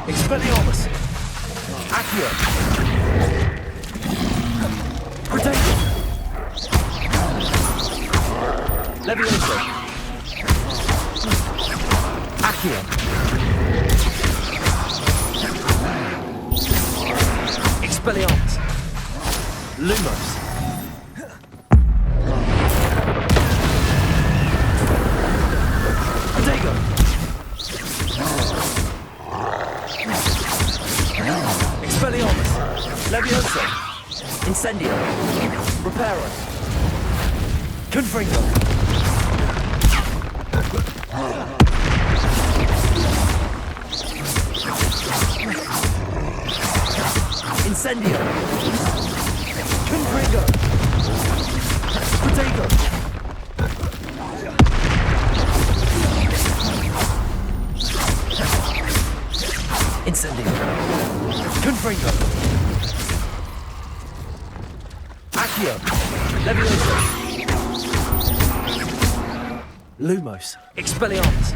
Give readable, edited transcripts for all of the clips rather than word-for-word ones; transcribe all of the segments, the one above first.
Expelliarmus! Accio! Protego! Levioso! Accio! Expelliarmus! Lumos! Protego! Expelliarmus! Levioso! Incendio! Reparo! Confringo! Incendio! Confringo! Protego! Incendio! Confringo! Accio! Levioso! Lumos! Expelliarmus!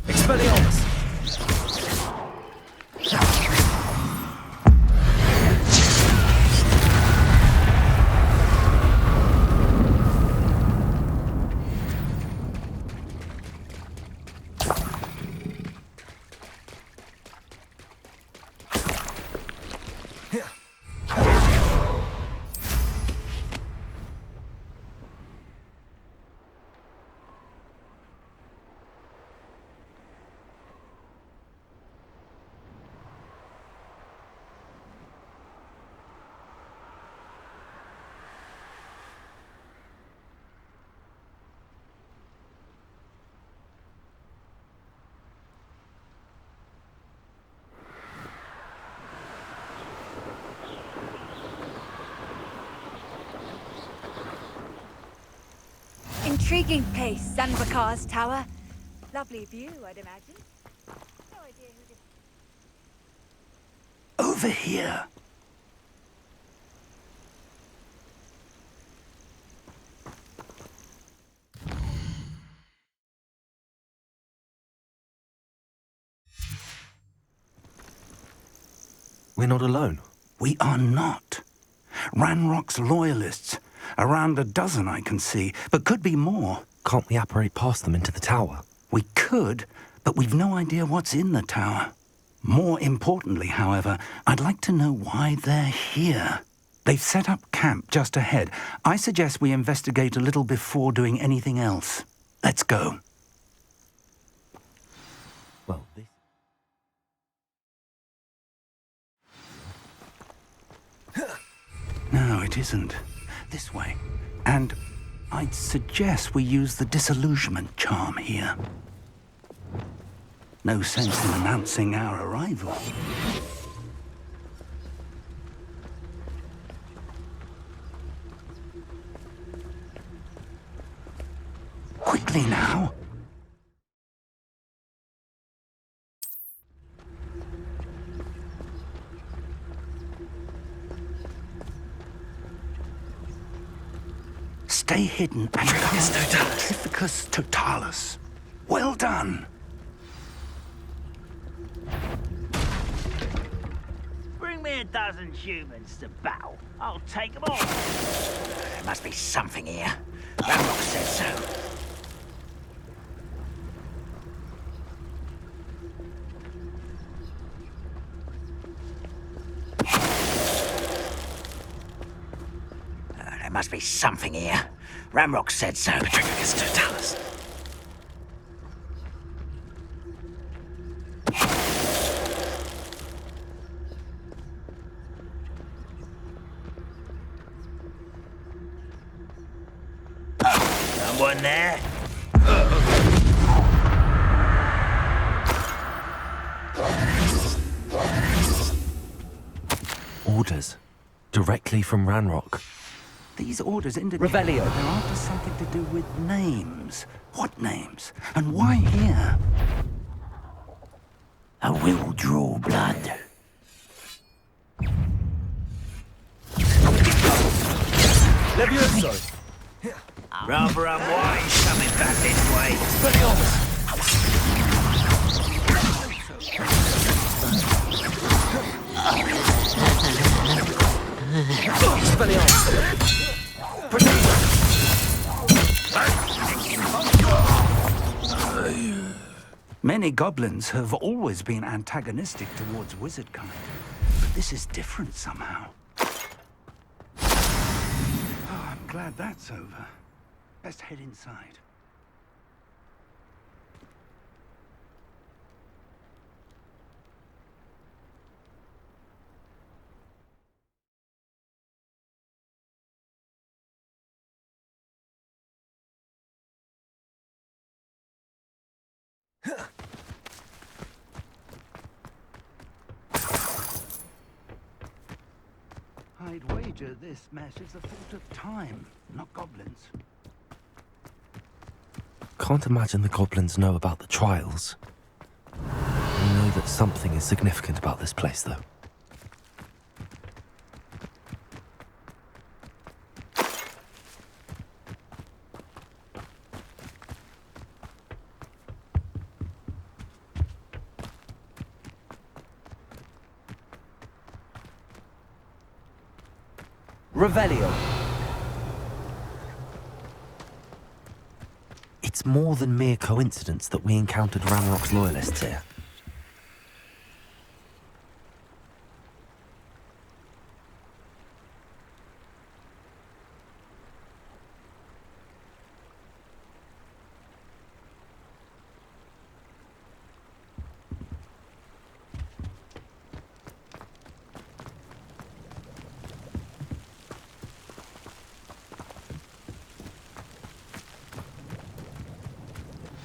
Expelliarmus! Intriguing place, Zanvakar's tower. Lovely view, I'd imagine. No idea who Over here. We're not alone. We are not. Ranrock's loyalists. Around a dozen I can see, but could be more. Can't we apparate past them into the tower? We could, but we've no idea what's in the tower. More importantly, however, I'd like to know why they're here. They've set up camp just ahead. I suggest we investigate a little before doing anything else. Let's go. Well, this... No, it isn't. This way. And I'd suggest we use the disillusionment charm here. No sense in announcing our arrival. Quickly now. Stay hidden and Trifficus totalis. Well done. Bring me a dozen humans to battle. I'll take them all. There must be something here. Ranrock said so. There must be something here. Ranrock said so. Trifficus totalis. Someone there? Orders. Directly from Ranrock. These orders indicate Revelio. they're after something to do with names. What names? And why here? I will draw blood. Levioso! Rather unwise coming back this way. Many goblins have always been antagonistic towards wizard kind, but this is different somehow. Oh, I'm glad that's over. Best head inside. I'd wager this mess is the fault of time, not goblins. Can't imagine the goblins know about the trials. We know that something is significant about this place, though. Revelio. It's more than mere coincidence that we encountered Ranrock's loyalists here.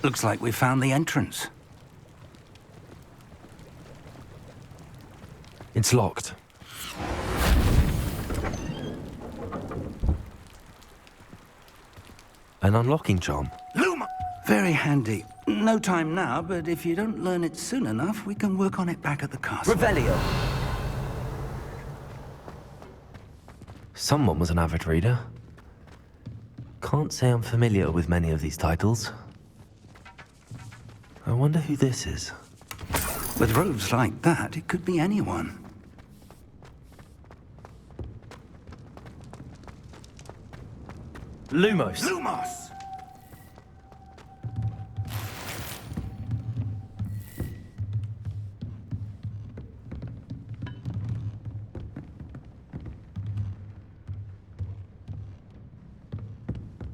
Looks like we found the entrance. It's locked. An unlocking charm. Luma! Very handy. No time now, but if you don't learn it soon enough, we can work on it back at the castle. Revelio. Someone was an avid reader. Can't say I'm familiar with many of these titles. I wonder who this is. With robes like that, it could be anyone. Lumos. Lumos!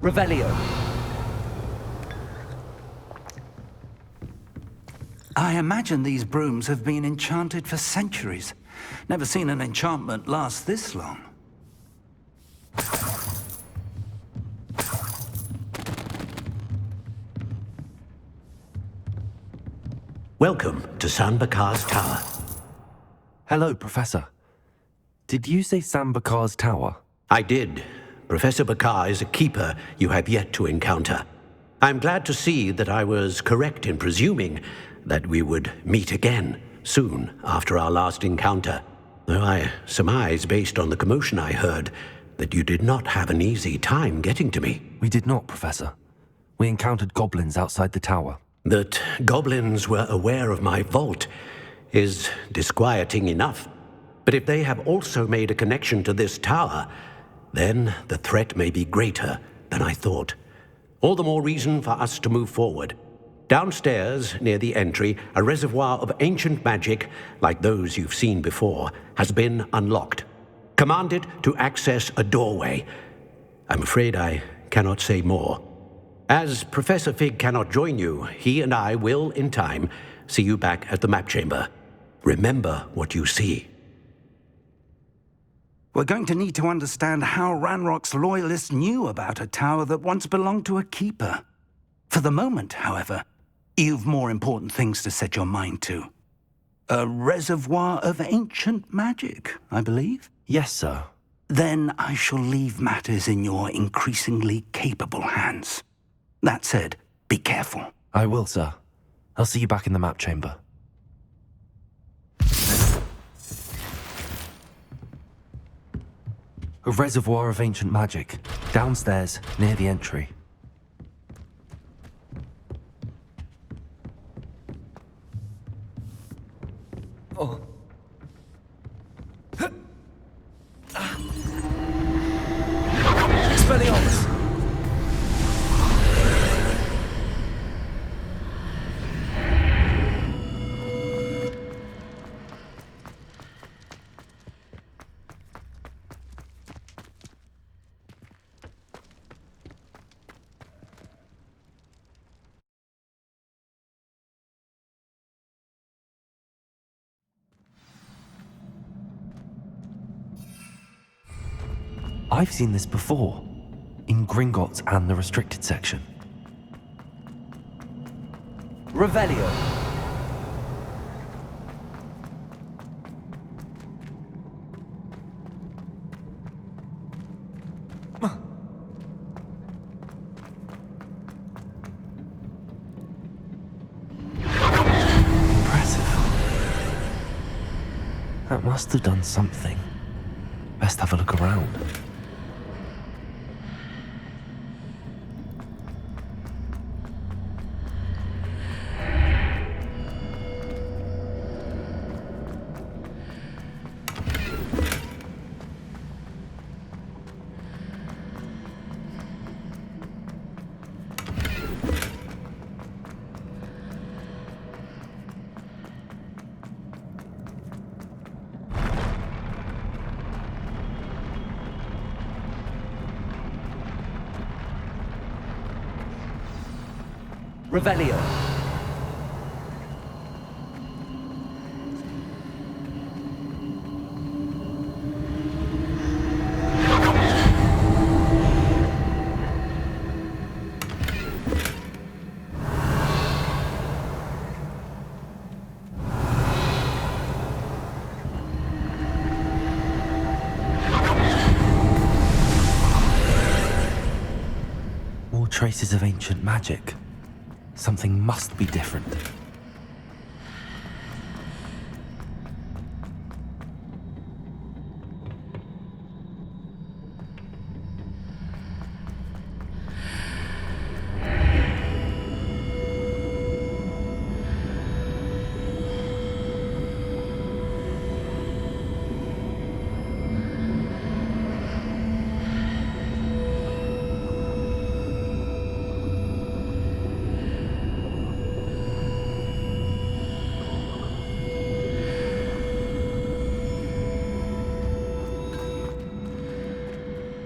Revelio. I imagine these brooms have been enchanted for centuries. Never seen an enchantment last this long. Welcome to San Bakar's Tower. Hello, Professor. Did you say Sam Bakar's tower? I did. Professor Bakar is a keeper you have yet to encounter. I'm glad to see that I was correct in presuming that we would meet again soon after our last encounter, though I surmise, based on the commotion I heard, that you did not have an easy time getting to me. We did not, Professor. We encountered goblins outside the tower. That goblins were aware of my vault is disquieting enough. But if they have also made a connection to this tower, then the threat may be greater than I thought. All the more reason for us to move forward. Downstairs, near the entry, a reservoir of ancient magic, like those you've seen before, has been unlocked. Command it to access a doorway. I'm afraid I cannot say more. As Professor Fig cannot join you, he and I will, in time, see you back at the map chamber. Remember what you see. We're going to need to understand how Ranrock's loyalists knew about a tower that once belonged to a keeper. For the moment, however, you've more important things to set your mind to. A reservoir of ancient magic, I believe? Yes, sir. Then I shall leave matters in your increasingly capable hands. That said, be careful. I will, sir. I'll see you back in the map chamber. A reservoir of ancient magic. Downstairs, near the entry. Oh. Expelliarmus! I've seen this before, in Gringotts and the restricted section. Revelio. Impressive. That must have done something. Best have a look around. Revelio. More traces of ancient magic. Something must be different.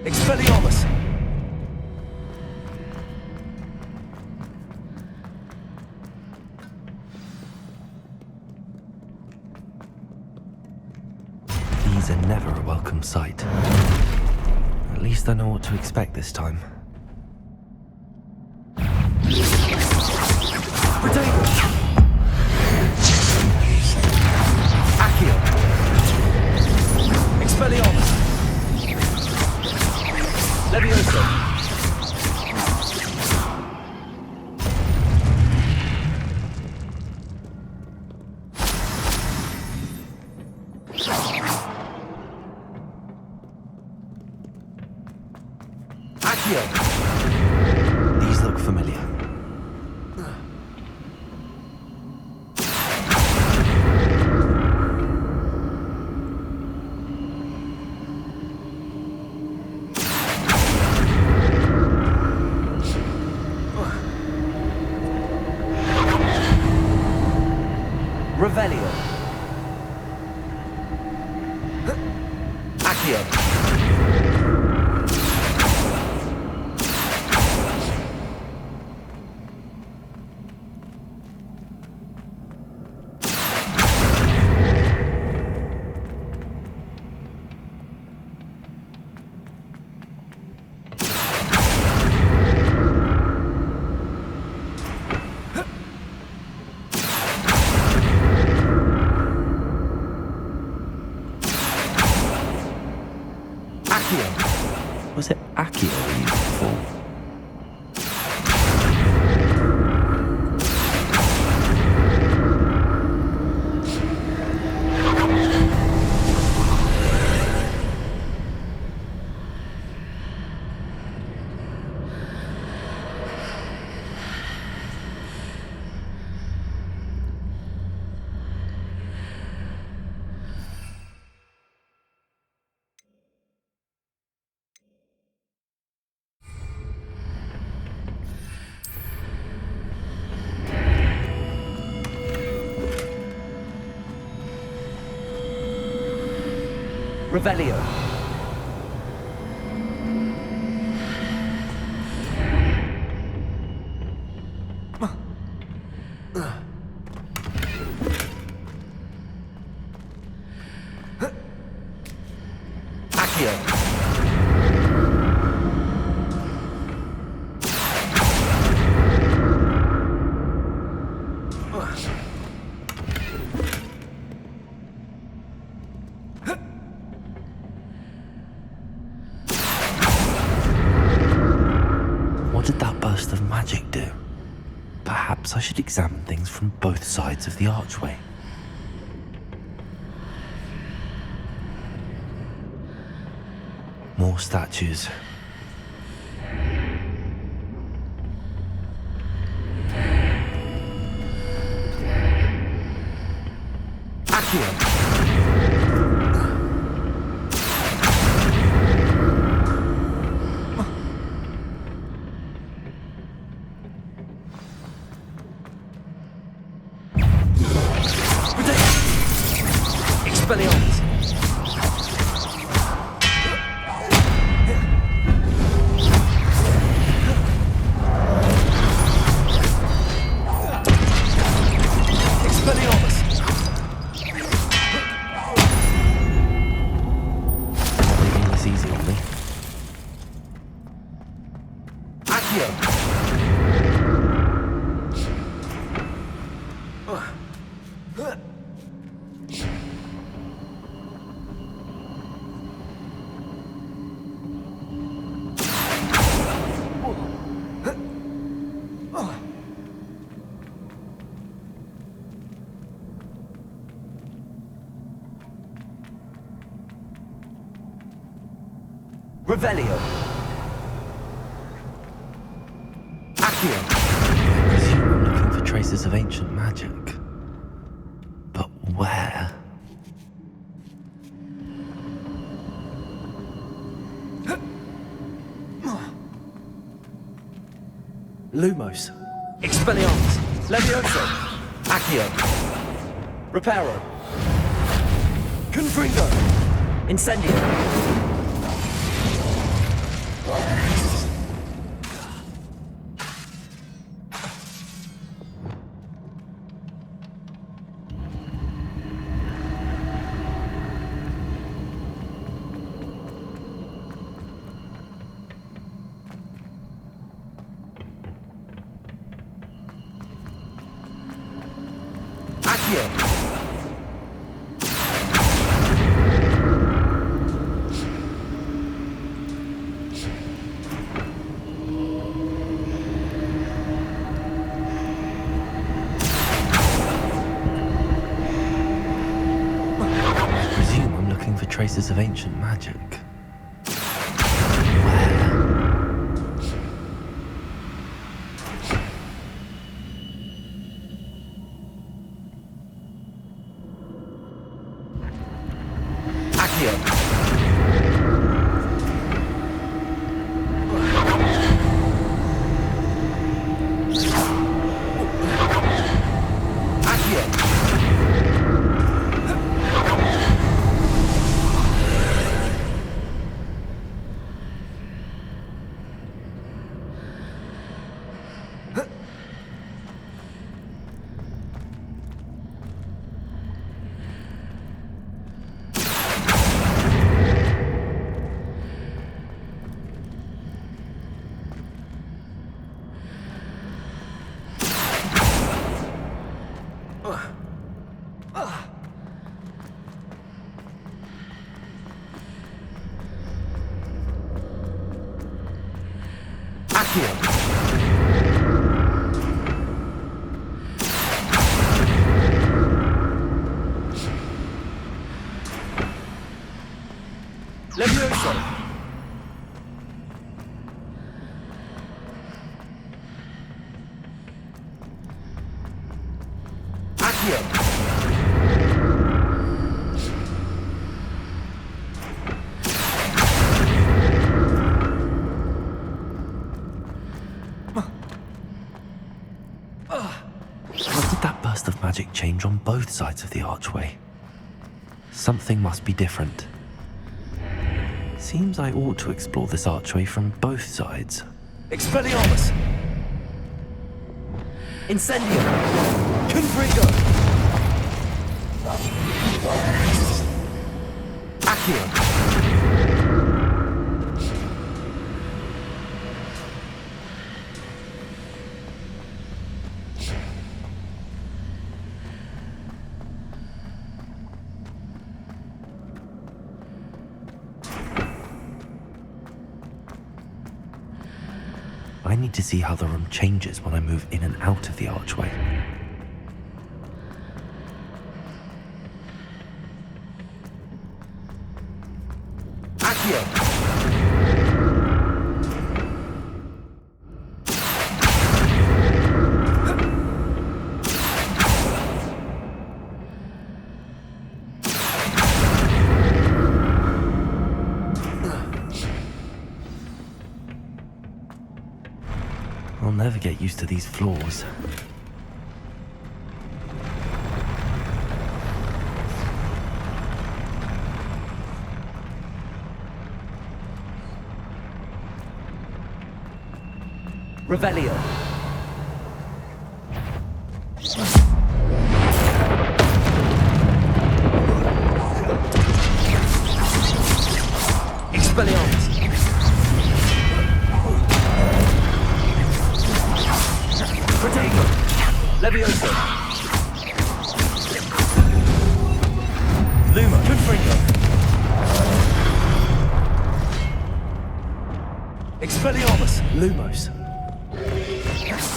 Expelliarmus! These are never a welcome sight. At least I know what to expect this time. Accio! Expelliarmus! Levioso! Accio! These look familiar. Revelio. Accio. Was it Accio we used before? Revelio. Accio. What did that burst of magic do? Perhaps I should examine things from both sides of the archway. More statues. Accio. Expelliarmus. Expelliarmus. Making this easy on me. Accio. Revelio. Accio. I presume I'm looking for traces of ancient magic. But where? Lumos. Expelliarmus. Levioso. Accio. Reparo. Confringo. Incendio. Accio. I presume I'm looking for traces of ancient magic. Where? Accio. Accio. Levioso. Accio. What did that burst of magic change on both sides of the archway? Something must be different. Seems I ought to explore this archway from both sides. Expelliarmus! Incendio! Confringo! Accio! I need to see how the room changes when I move in and out of the archway. Accio! I'll never get used to these floors. Revelio! Expelliarmus! Protego! Levioso! Luma! Confringo! Expelliarmus! Lumos.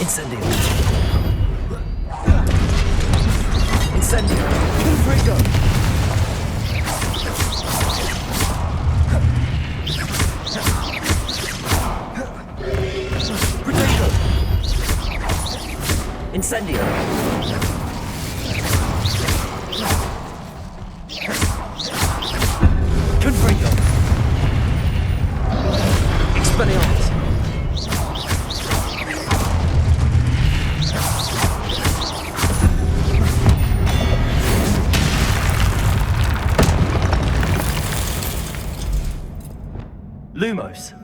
Incendio! Incendio! Confringo! Protego! Incendio! Confringo! Expelliarmus! Lumos!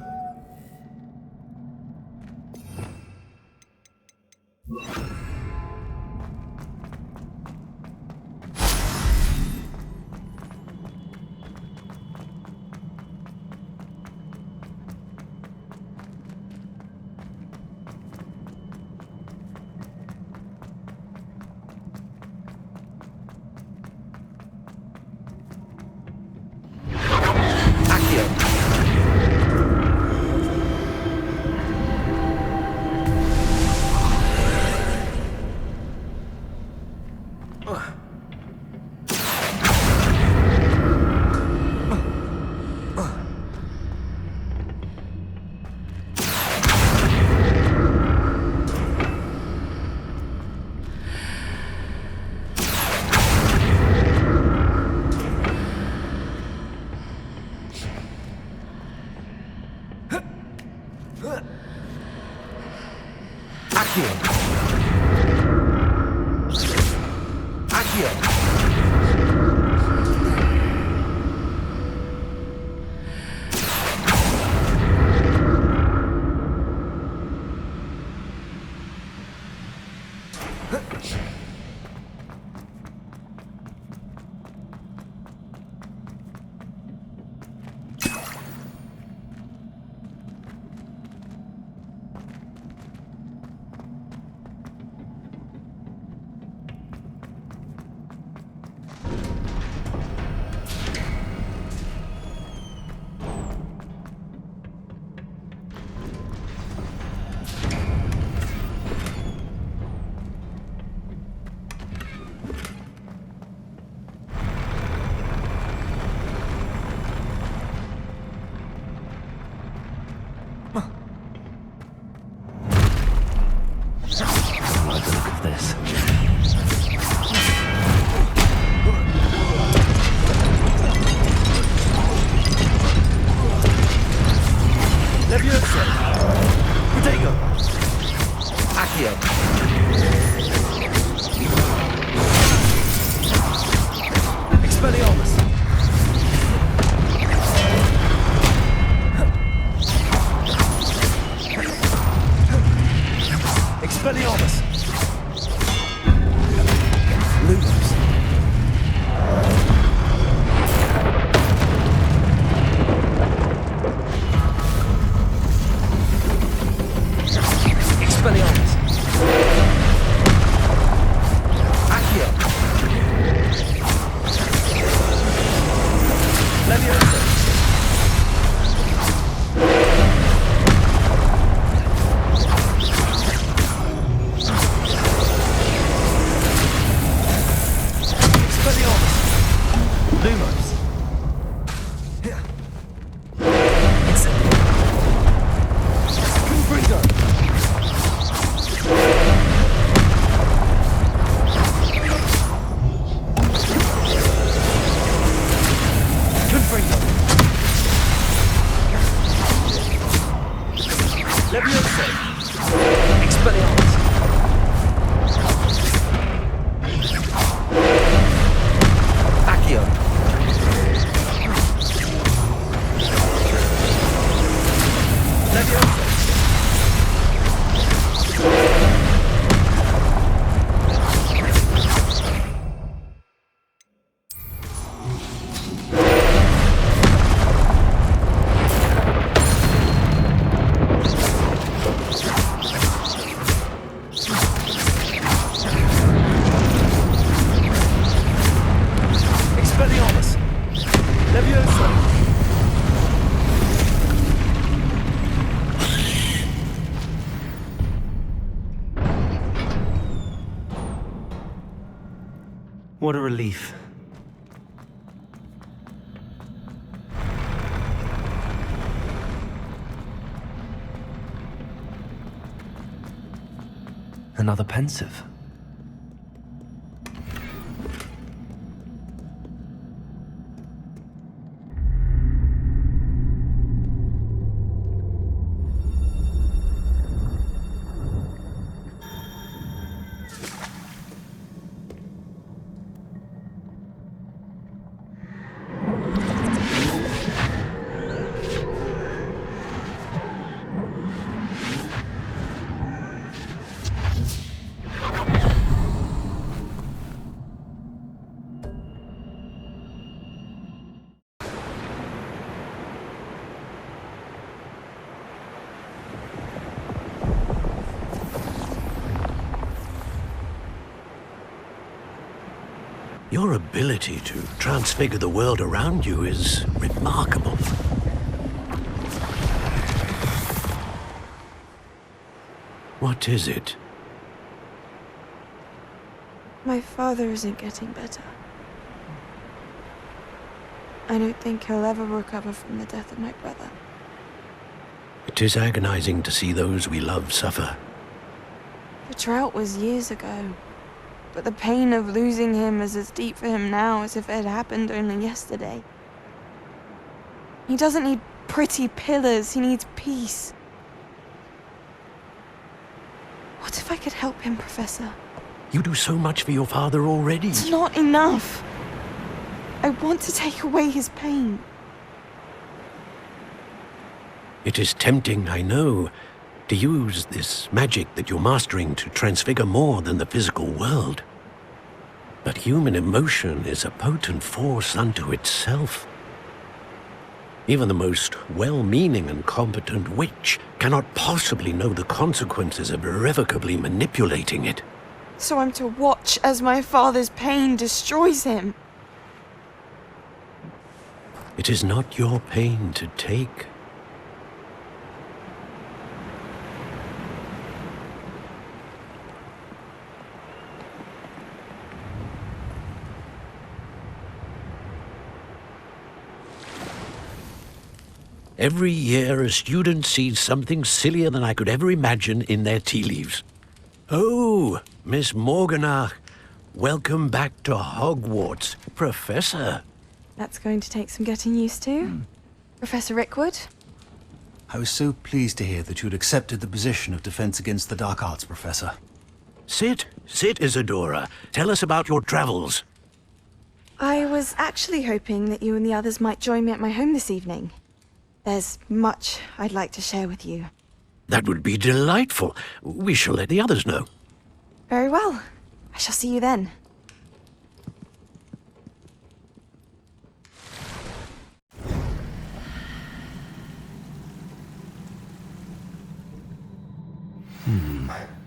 Accio! Accio! I like the look of this. Levioso! Protego! Accio! Expelliarmus! Levioso! Expelliarmus! Accio! Levioso! Expelliarmus! Levioso! What a relief. Another pensive. Your ability to transfigure the world around you is remarkable. What is it? My father isn't getting better. I don't think he'll ever recover from the death of my brother. It is agonizing to see those we love suffer. The drought was years ago, but the pain of losing him is as deep for him now as if it had happened only yesterday. He doesn't need pretty pillars, he needs peace. What if I could help him, Professor? You do so much for your father already. It's not enough. I want to take away his pain. It is tempting, I know, to use this magic that you're mastering to transfigure more than the physical world. But human emotion is a potent force unto itself. Even the most well-meaning and competent witch cannot possibly know the consequences of irrevocably manipulating it. So I'm to watch as my father's pain destroys him. It is not your pain to take. Every year, a student sees something sillier than I could ever imagine in their tea leaves. Oh, Miss Morganach, welcome back to Hogwarts, Professor. That's going to take some getting used to. Professor Rickwood? I was so pleased to hear that you had accepted the position of Defense Against the Dark Arts, Professor. Sit, Isadora. Tell us about your travels. I was actually hoping that you and the others might join me at my home this evening. There's much I'd like to share with you. That would be delightful. We shall let the others know. Very well. I shall see you then.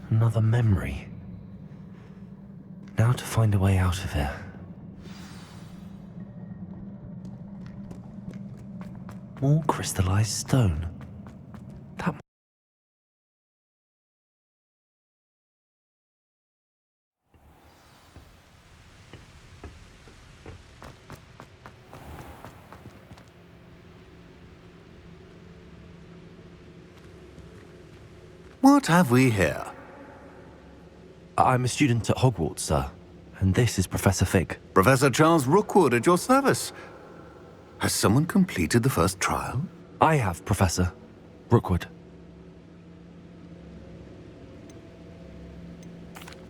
Another memory. Now to find a way out of here. More crystallized stone. That... What have we here? I'm a student at Hogwarts, sir. And this is Professor Fig. Professor Charles Rookwood at your service. Has someone completed the first trial? I have, Professor Rookwood.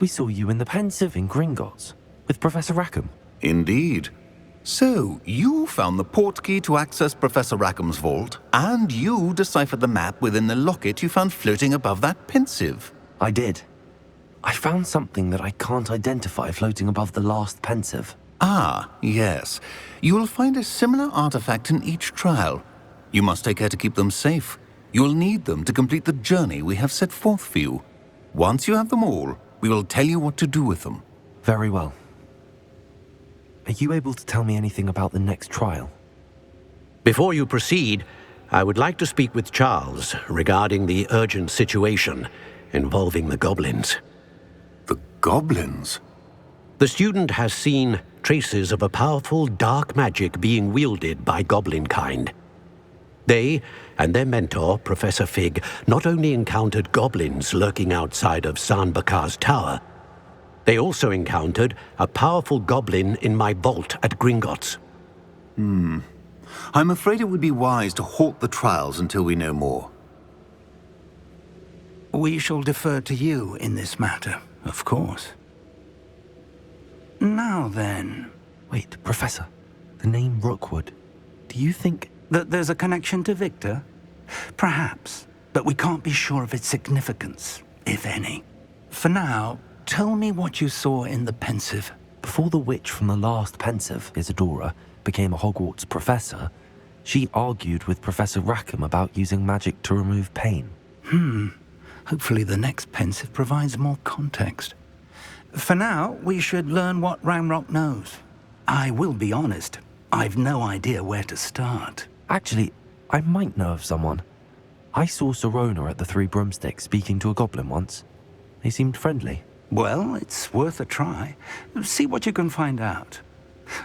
We saw you in the Pensive in Gringotts with Professor Rackham. Indeed. So, you found the portkey to access Professor Rackham's vault, and you deciphered the map within the locket you found floating above that Pensive. I did. I found something that I can't identify floating above the last Pensive. Ah, yes. You will find a similar artifact in each trial. You must take care to keep them safe. You will need them to complete the journey we have set forth for you. Once you have them all, we will tell you what to do with them. Very well. Are you able to tell me anything about the next trial? Before you proceed, I would like to speak with Charles regarding the urgent situation involving the goblins. The goblins? The student has seen traces of a powerful dark magic being wielded by goblin kind. They and their mentor, Professor Fig, not only encountered goblins lurking outside of San Bakar's tower, they also encountered a powerful goblin in my vault at Gringotts. I'm afraid it would be wise to halt the trials until we know more. We shall defer to you in this matter, of course. Now then... Wait, Professor. The name Rookwood. Do you think... that there's a connection to Victor? Perhaps, but we can't be sure of its significance, if any. For now, tell me what you saw in the Pensive. Before the witch from the last Pensive, Isadora, became a Hogwarts professor, she argued with Professor Rackham about using magic to remove pain. Hopefully the next Pensive provides more context. For now, we should learn what Ramrock knows. I will be honest, I've no idea where to start. Actually, I might know of someone. I saw Serona at the Three Broomsticks speaking to a goblin once. They seemed friendly. Well, it's worth a try. See what you can find out.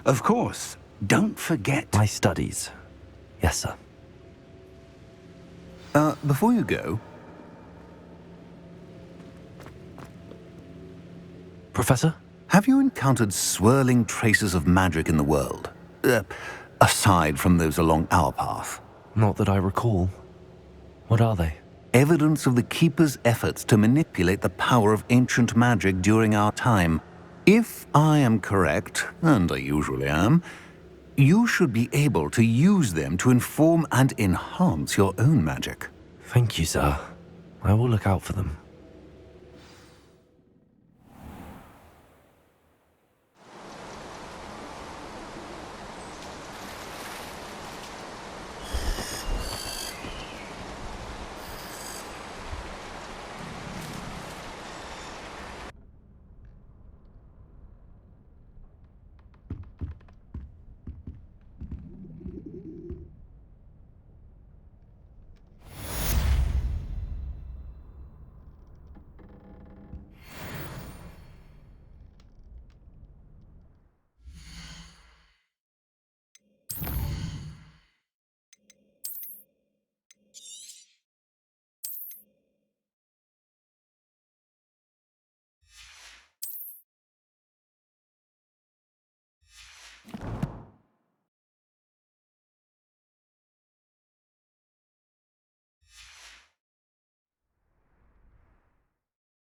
Of course, don't forget... My studies. Yes, sir. Before you go... Professor? Have you encountered swirling traces of magic in the world? Aside from those along our path? Not that I recall. What are they? Evidence of the Keeper's efforts to manipulate the power of ancient magic during our time. If I am correct, and I usually am, you should be able to use them to inform and enhance your own magic. Thank you, sir. I will look out for them.